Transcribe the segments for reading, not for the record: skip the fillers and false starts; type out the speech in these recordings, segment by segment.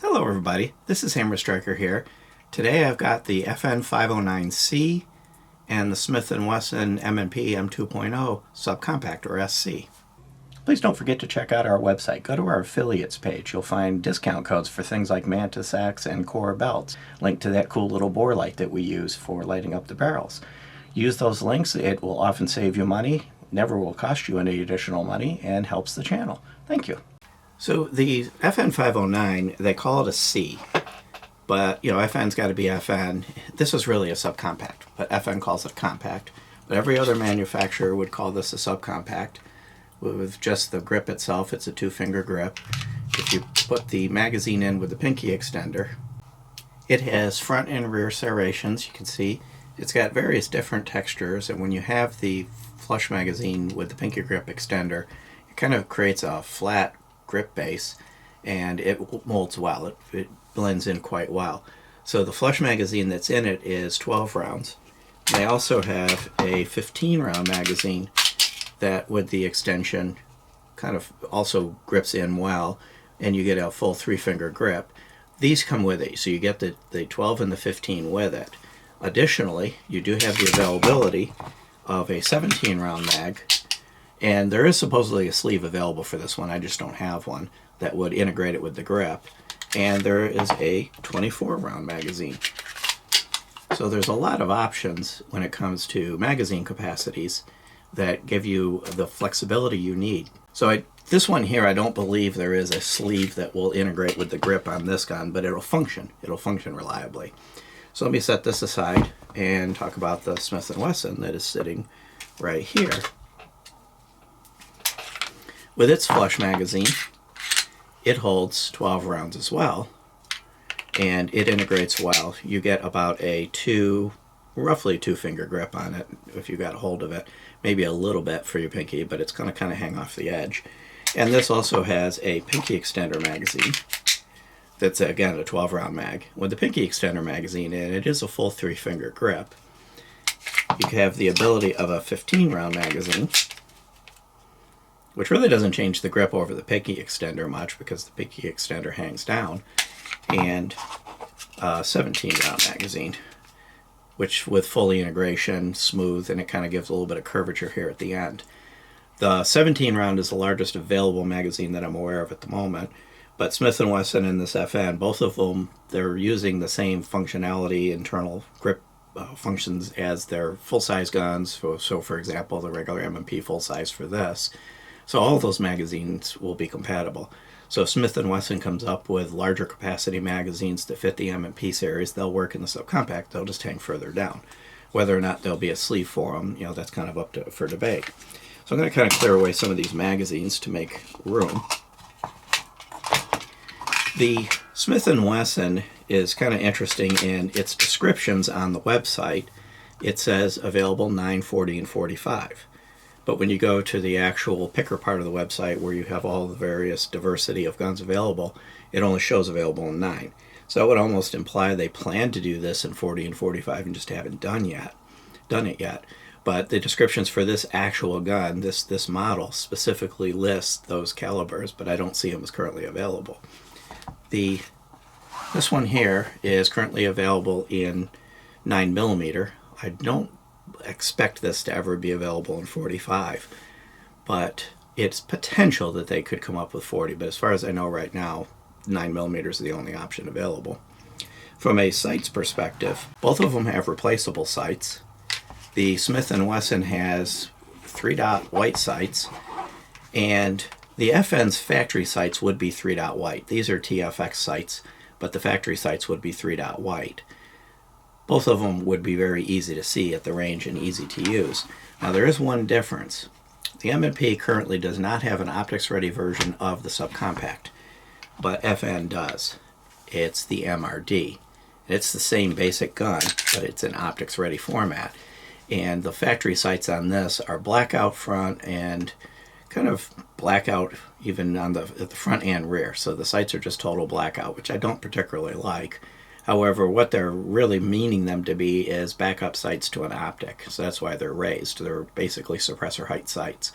Hello everybody, this is Hammer Striker here. Today I've got the FN509C and the Smith & Wesson M&P M2.0 Subcompact, or SC. Please don't forget to check out our website. Go to our affiliates page. You'll find discount codes for things like Mantis Axe and Core belts, linked to that cool little bore light that we use for lighting up the barrels. Use those links. It will often save you money, never will cost you any additional money, and helps the channel. Thank you. So the FN509, they call it a C, but FN's got to be FN. This is really a subcompact, but FN calls it compact. But every other manufacturer would call this a subcompact. With just the grip itself, it's a 2-finger grip. If you put the magazine in with the pinky extender, it has front and rear serrations. You can see it's got various different textures, and when you have the flush magazine with the pinky grip extender, it kind of creates a flat grip base, and it molds well. It blends in quite well. So the flush magazine that's in it is 12 rounds. They also have a 15-round magazine that, with the extension, kind of also grips in well, and you get a full 3-finger grip. These come with it, so you get the 12 and the 15 with it. Additionally, you do have the availability of a 17-round mag, and there is supposedly a sleeve available for this one. I just don't have one that would integrate it with the grip. And there is a 24-round magazine. So there's a lot of options when it comes to magazine capacities that give you the flexibility you need. So this one here, I don't believe there is a sleeve that will integrate with the grip on this gun, but it'll function. It'll function reliably. So let me set this aside and talk about the Smith & Wesson that is sitting right here. With its flush magazine, it holds 12 rounds as well, and it integrates well. You get about a roughly 2-finger grip on it if you got a hold of it. Maybe a little bit for your pinky, but it's going to kind of hang off the edge. And this also has a pinky extender magazine that's, again, a 12-round mag. With the pinky extender magazine in it is a full 3-finger grip. You have the ability of a 15-round magazine, which really doesn't change the grip over the pinky extender much because the pinky extender hangs down, and a 17-round magazine, which with fully integration, smooth, and it kind of gives a little bit of curvature here at the end. The 17-round is the largest available magazine that I'm aware of at the moment, but Smith & Wesson and this FN, both of them, they're using the same functionality, internal grip functions as their full-size guns. So for example, the regular M&P full-size for this. So all of those magazines will be compatible. So if Smith & Wesson comes up with larger capacity magazines that fit the M&P series, they'll work in the subcompact. They'll just hang further down. Whether or not there'll be a sleeve for them, that's kind of up for debate. So I'm going to kind of clear away some of these magazines to make room. The Smith & Wesson is kind of interesting in its descriptions on the website. It says available 9, 40, and 45. But when you go to the actual picker part of the website where you have all the various diversity of guns available, it only shows available in 9. So that would almost imply they plan to do this in 40 and 45 and just haven't done it yet. But the descriptions for this actual gun, this model, specifically lists those calibers, but I don't see them as currently available. This one here is currently available in 9mm. I don't expect this to ever be available in 45, but it's potential that they could come up with 40, but as far as I know right now, 9mm is the only option available. From a sights perspective, both of them have replaceable sights. The Smith & Wesson has 3-dot white sights, and the FN's factory sights would be 3-dot white. These are TFX sights, but the factory sights would be 3-dot white. Both of them would be very easy to see at the range and easy to use. Now there is one difference. The M&P currently does not have an optics-ready version of the subcompact, but FN does. It's the MRD. It's the same basic gun, but it's an optics-ready format. And the factory sights on this are blackout front and kind of blackout even on at the front and rear. So the sights are just total blackout, which I don't particularly like. However, what they're really meaning them to be is backup sights to an optic. So that's why they're raised. They're basically suppressor height sights.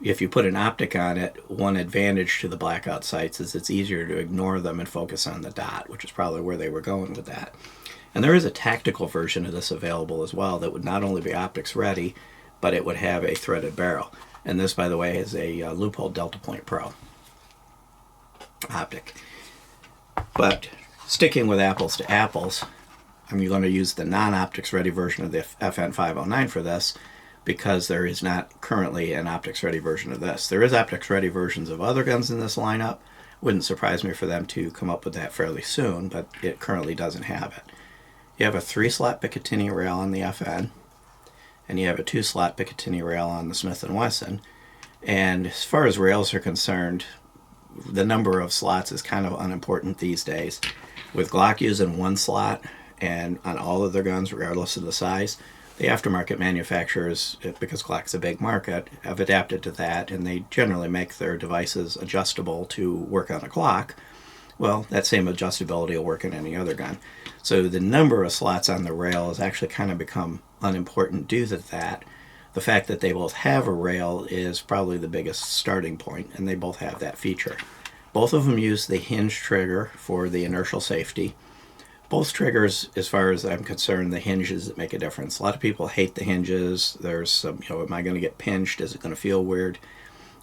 if you put an optic on it, one advantage to the blackout sights is it's easier to ignore them and focus on the dot, which is probably where they were going with that. And there is a tactical version of this available as well that would not only be optics ready, but it would have a threaded barrel. And this, by the way, is a Loophole Delta Point Pro optic. But sticking with apples to apples, I'm going to use the non-optics ready version of the FN509 for this, because there is not currently an optics ready version of this. There is optics ready versions of other guns in this lineup. Wouldn't surprise me for them to come up with that fairly soon, but it currently doesn't have it. You have a 3-slot Picatinny rail on the FN, and you have a 2-slot Picatinny rail on the Smith & Wesson. And as far as rails are concerned, the number of slots is kind of unimportant these days. With Glock using 1 slot, and on all of their guns, regardless of the size, the aftermarket manufacturers, because Glock's a big market, have adapted to that, and they generally make their devices adjustable to work on a Glock. Well, that same adjustability will work in any other gun. So the number of slots on the rail has actually kind of become unimportant due to that. The fact that they both have a rail is probably the biggest starting point, and they both have that feature. Both of them use the hinge trigger for the inertial safety. Both triggers, as far as I'm concerned, the hinges that make a difference. A lot of people hate the hinges. There's some, am I going to get pinched? Is it going to feel weird?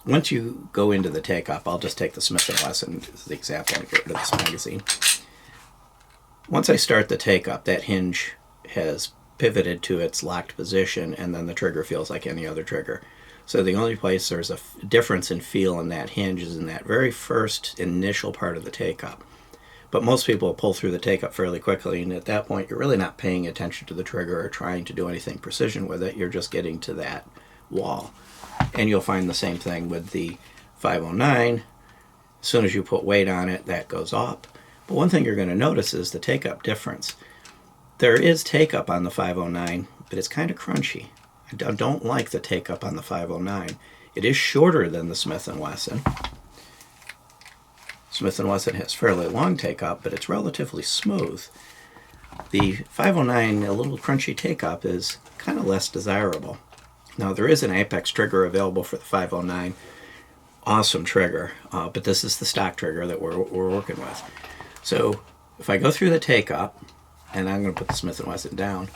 Once you go into the take-up, I'll just take the Smith & Wesson as the example and get rid of this magazine. Once I start the take-up, that hinge has pivoted to its locked position, and then the trigger feels like any other trigger. So the only place there's a difference in feel in that hinge is in that very first initial part of the take-up. But most people pull through the take-up fairly quickly, and at that point you're really not paying attention to the trigger or trying to do anything precision with it. You're just getting to that wall. And you'll find the same thing with the 509. As soon as you put weight on it, that goes up. But one thing you're going to notice is the take-up difference. There is take-up on the 509, but it's kind of crunchy. I don't like the take-up on the 509. It is shorter than the Smith & Wesson. Smith & Wesson has fairly long take-up, but it's relatively smooth. The 509, a little crunchy take-up, is kind of less desirable. Now, there is an Apex trigger available for the 509. Awesome trigger, but this is the stock trigger that we're working with. So if I go through the take-up, and I'm going to put the Smith & Wesson down,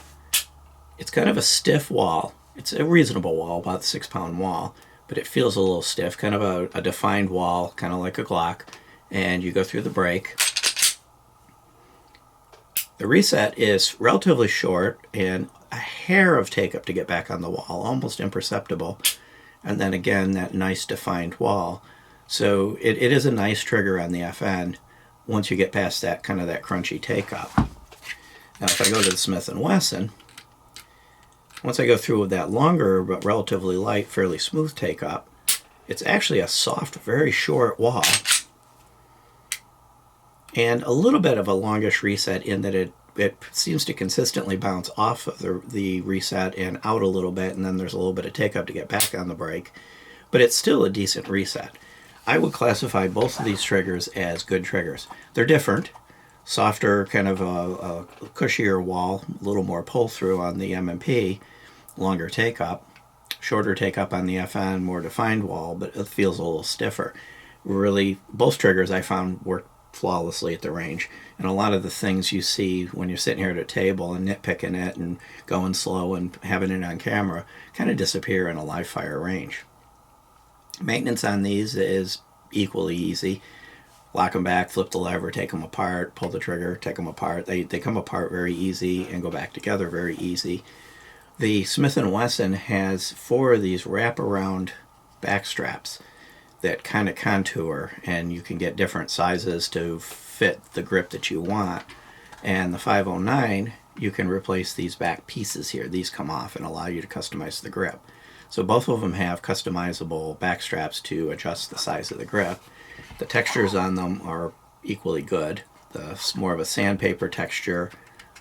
it's kind of a stiff wall. It's a reasonable wall, about the 6-pound wall, but it feels a little stiff, kind of a defined wall, kind of like a Glock. And you go through the break. The reset is relatively short and a hair of take-up to get back on the wall, almost imperceptible. And then again, that nice defined wall. So it is a nice trigger on the FN once you get past that kind of that crunchy take-up. Now if I go to the Smith & Wesson, once I go through with that longer but relatively light, fairly smooth take-up, it's actually a soft, very short wall. And a little bit of a longish reset in that it seems to consistently bounce off of the reset and out a little bit, and then there's a little bit of take-up to get back on the brake. But it's still a decent reset. I would classify both of these triggers as good triggers. They're different. Softer, kind of a cushier wall, a little more pull-through on the M&P, longer take-up. Shorter take-up on the FN, more defined wall, but it feels a little stiffer. Really, both triggers I found work flawlessly at the range, and a lot of the things you see when you're sitting here at a table and nitpicking it and going slow and having it on camera kind of disappear in a live fire range. Maintenance on these is equally easy. Lock them back, flip the lever, take them apart, pull the trigger, take them apart. They come apart very easy and go back together very easy. The Smith & Wesson has 4 of these wraparound back straps that kind of contour, and you can get different sizes to fit the grip that you want. And the 509, you can replace these back pieces here. These come off and allow you to customize the grip. So both of them have customizable back straps to adjust the size of the grip. The textures on them are equally good. It's more of a sandpaper texture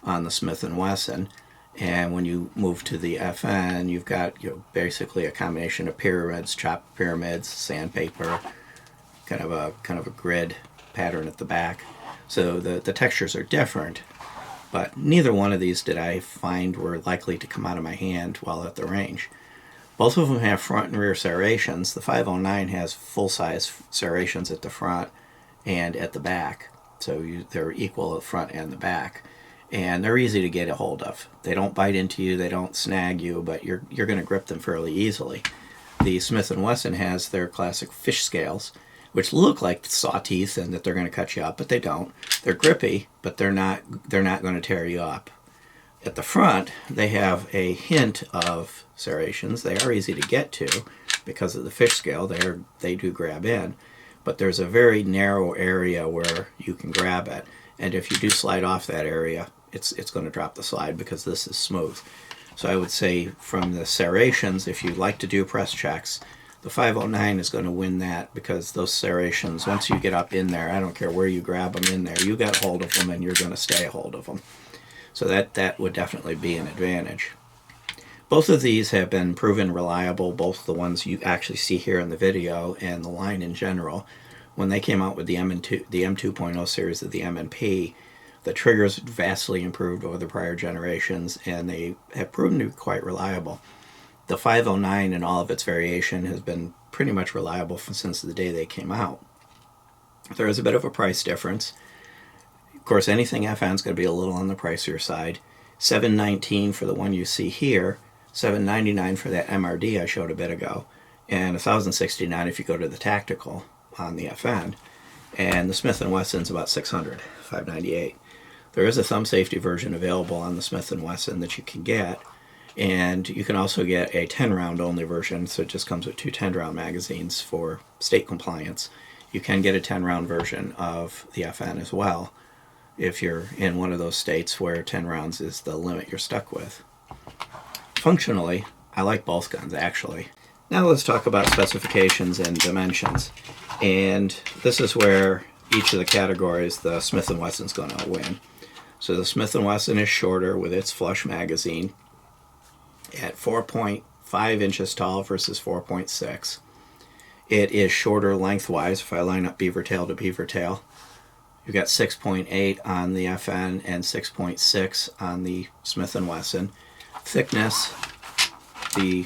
on the Smith & Wesson. And when you move to the FN, you've got basically a combination of pyramids, chopped pyramids, sandpaper, kind of a grid pattern at the back. So the textures are different, but neither one of these did I find were likely to come out of my hand while at the range. Both of them have front and rear serrations. The 509 has full-size serrations at the front and at the back, so they're equal at the front and the back, and they're easy to get a hold of. They don't bite into you, they don't snag you, but you're going to grip them fairly easily. The Smith & Wesson has their classic fish scales, which look like saw teeth and that they're going to cut you up, but they don't. They're grippy, but they're not going to tear you up. At the front, they have a hint of serrations. They are easy to get to because of the fish scale. They do grab in, but there's a very narrow area where you can grab it, and if you do slide off that area, it's going to drop the slide because this is smooth. So I would say from the serrations, if you like to do press checks, the 509 is going to win that, because those serrations, once you get up in there, I don't care where you grab them in there, you got a hold of them and you're going to stay a hold of them. So that would definitely be an advantage. Both of these have been proven reliable, both the ones you actually see here in the video and the line in general. When they came out with the M2.0 series of the M&P, the triggers vastly improved over the prior generations, and they have proven to be quite reliable. The 509 and all of its variation has been pretty much reliable since the day they came out. There is a bit of a price difference. Of course, anything FN is going to be a little on the pricier side. $719 for the one you see here, $799 for that MRD I showed a bit ago, and $1,069 if you go to the tactical on the FN. And the Smith & Wesson's about $600, $598. There is a thumb safety version available on the Smith & Wesson that you can get, and you can also get a 10-round only version, so it just comes with two 10-round magazines for state compliance. You can get a 10-round version of the FN as well if you're in one of those states where 10 rounds is the limit you're stuck with. Functionally, I like both guns actually. Now let's talk about specifications and dimensions. And this is where each of the categories the Smith & Wesson's going to win. So the Smith & Wesson is shorter with its flush magazine at 4.5 inches tall versus 4.6. It is shorter lengthwise. If I line up beaver tail to beaver tail, you've got 6.8 on the FN and 6.6 on the Smith & Wesson. Thickness, the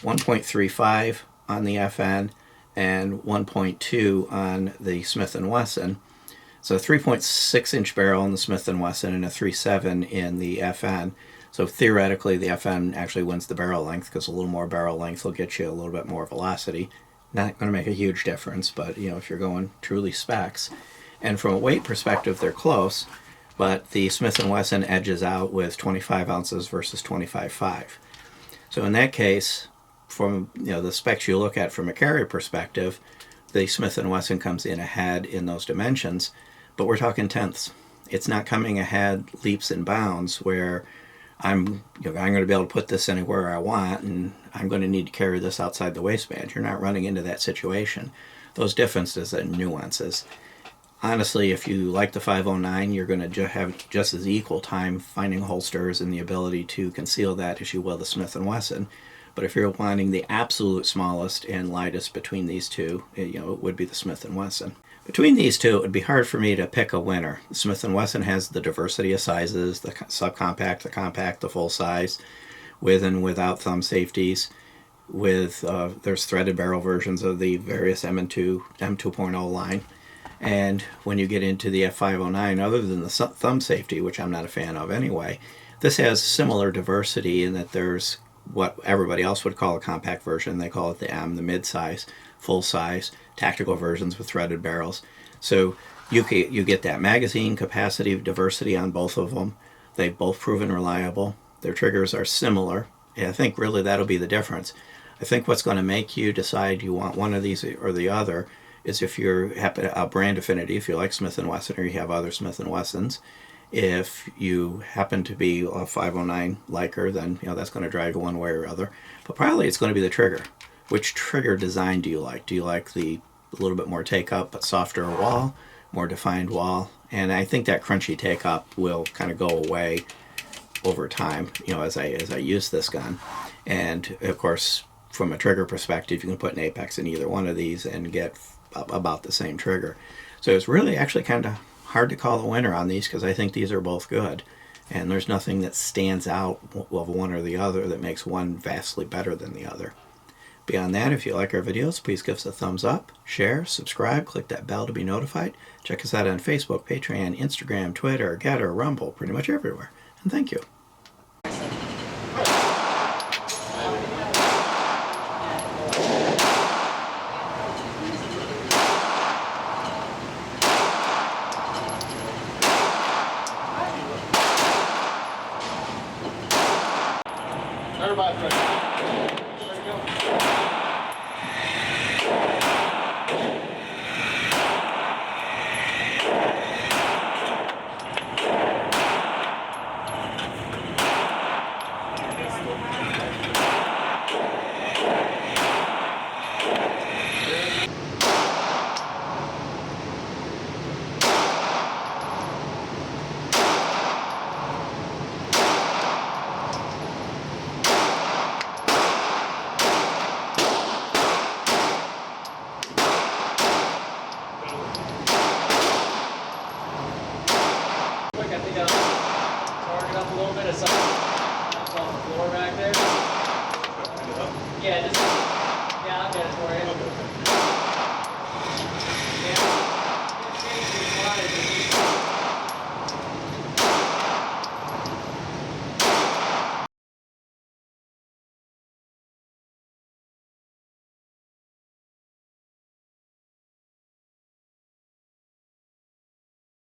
1.35 on the FN and 1.2 on the Smith & Wesson. So 3.6 inch barrel in the Smith & Wesson and a 3.7 in the FN. So theoretically the FN actually wins the barrel length, because a little more barrel length will get you a little bit more velocity. Not going to make a huge difference, but if you're going truly specs. And from a weight perspective, they're close, but the Smith & Wesson edges out with 25 ounces versus 25.5. So in that case, from the specs you look at from a carrier perspective, the Smith & Wesson comes in ahead in those dimensions, but we're talking tenths. It's not coming ahead leaps and bounds where I'm going to be able to put this anywhere I want and I'm going to need to carry this outside the waistband. You're not running into that situation. Those differences and nuances. Honestly, if you like the 509, you're going to have just as equal time finding holsters and the ability to conceal that as you will the Smith & Wesson. But if you're wanting the absolute smallest and lightest between these two, it would be the Smith & Wesson. Between these two, it would be hard for me to pick a winner. The Smith & Wesson has the diversity of sizes, the subcompact, the compact, the full size, with and without thumb safeties. There's threaded barrel versions of the various M2.0 line. And when you get into the F509, other than the thumb safety, which I'm not a fan of anyway, this has similar diversity in that there's what everybody else would call a compact version. They call it the M, the mid-size, full-size, tactical versions with threaded barrels. So you get that magazine capacity, diversity on both of them. They've both proven reliable. Their triggers are similar. And I think really that'll be the difference. I think what's going to make you decide you want one of these or the other is if you're happy a brand affinity, if you like Smith & Wesson or you have other Smith & Wessons. If you happen to be a 509 liker, then that's going to drive you one way or other. But probably it's going to be the trigger. Which trigger design do you like? Do you like the little bit more take up but softer wall, more defined wall? And I think that crunchy take up will kind of go away over time, as I use this gun. And of course, from a trigger perspective, you can put an apex in either one of these and get about the same trigger. So it's really actually kind of hard to call a winner on these, because I think these are both good. And there's nothing that stands out of one or the other that makes one vastly better than the other. Beyond that, if you like our videos, please give us a thumbs up, share, subscribe, click that bell to be notified. Check us out on Facebook, Patreon, Instagram, Twitter, Getter, Rumble, pretty much everywhere. And thank you. Everybody ready.